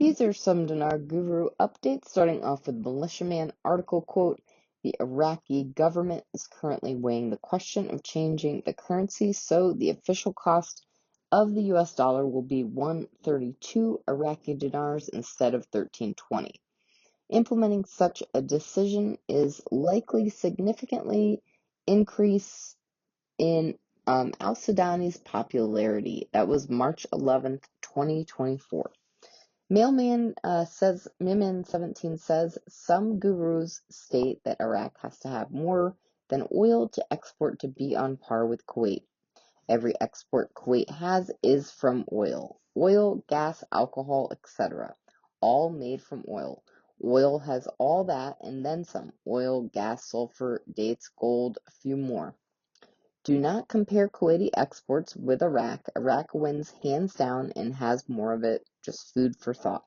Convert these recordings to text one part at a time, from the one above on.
These are some Dinar Guru updates, starting off with Militiaman article quote, "The Iraqi government is currently weighing the question of changing the currency, so the official cost of the US dollar will be 132 Iraqi dinars instead of 1320. Implementing such a decision is likely significantly increase in al-Sudani's popularity." That was March 11th, 2024. Mailman 17 says some gurus state that Iraq has to have more than oil to export to be on par with Kuwait. Every export Kuwait has is from oil. Oil, gas, alcohol, etc. All made from oil. Oil has all that and then some. Oil, gas, sulfur, dates, gold, a few more. Do not compare Kuwaiti exports with Iraq. Iraq wins hands down and has more of it. Just food for thought.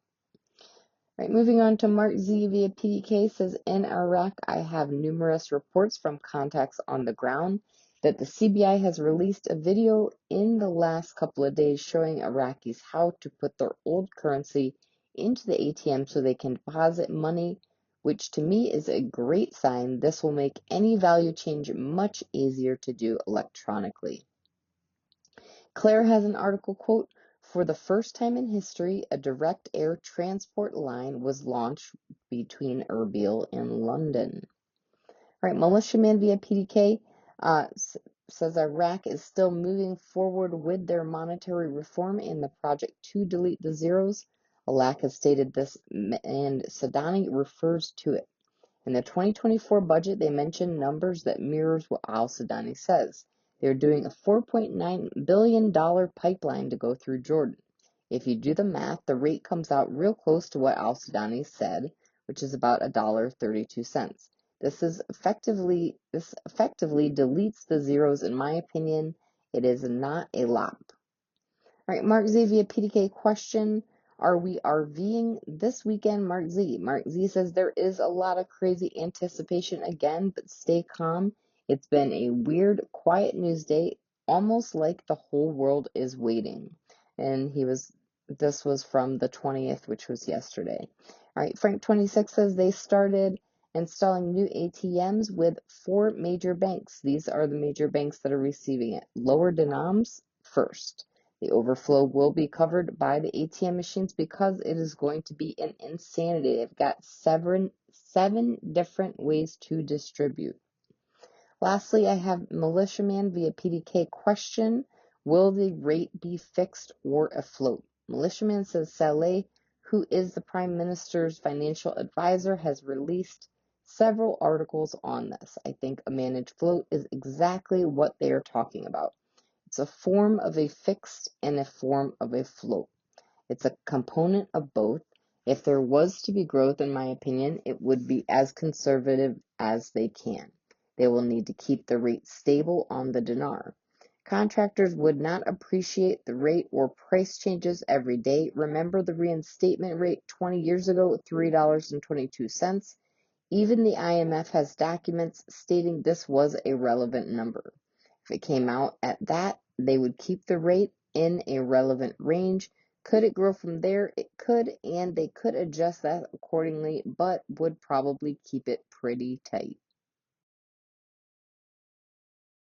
Right, moving on to Mark Z via PDK says, in Iraq, I have numerous reports from contacts on the ground that the CBI has released a video in the last couple of days showing Iraqis how to put their old currency into the ATM so they can deposit money, which to me is a great sign. This will make any value change much easier to do electronically. Claire has an article quote, "For the first time in history, a direct air transport line was launched between Erbil and London." Right, Militiaman via PDK says Iraq is still moving forward with their monetary reform and the project to delete the zeros. Alak has stated this, and Sadani refers to it. In the 2024 budget, they mention numbers that mirrors what al-Sudani says. They're doing a $4.9 billion pipeline to go through Jordan. If you do the math, the rate comes out real close to what al-Sudani said, which is about $1.32. This effectively deletes the zeros, in my opinion. It is not a lot. All right, Mark Z via PDK question. Are we RVing this weekend, Mark Z? Mark Z says there is a lot of crazy anticipation again, but stay calm. It's been a weird, quiet news day, almost like the whole world is waiting. And this was from the 20th, which was yesterday. All right, Frank26 says they started installing new ATMs with 4 major banks. These are the major banks that are receiving it. Lower denoms first. The overflow will be covered by the ATM machines because it is going to be an insanity. They've got seven different ways to distribute. Lastly, I have Militiaman via PDK question. Will the rate be fixed or afloat? Militiaman says Saleh, who is the Prime Minister's financial advisor, has released several articles on this. I think a managed float is exactly what they are talking about. It's a form of a fixed and a form of a float. It's a component of both. If there was to be growth, in my opinion, it would be as conservative as they can. They will need to keep the rate stable on the dinar. Contractors would not appreciate the rate or price changes every day. Remember the reinstatement rate 20 years ago, $3.22. Even the IMF has documents stating this was a relevant number. If it came out at that, they would keep the rate in a relevant range. Could it grow from there? It could, and they could adjust that accordingly, but would probably keep it pretty tight.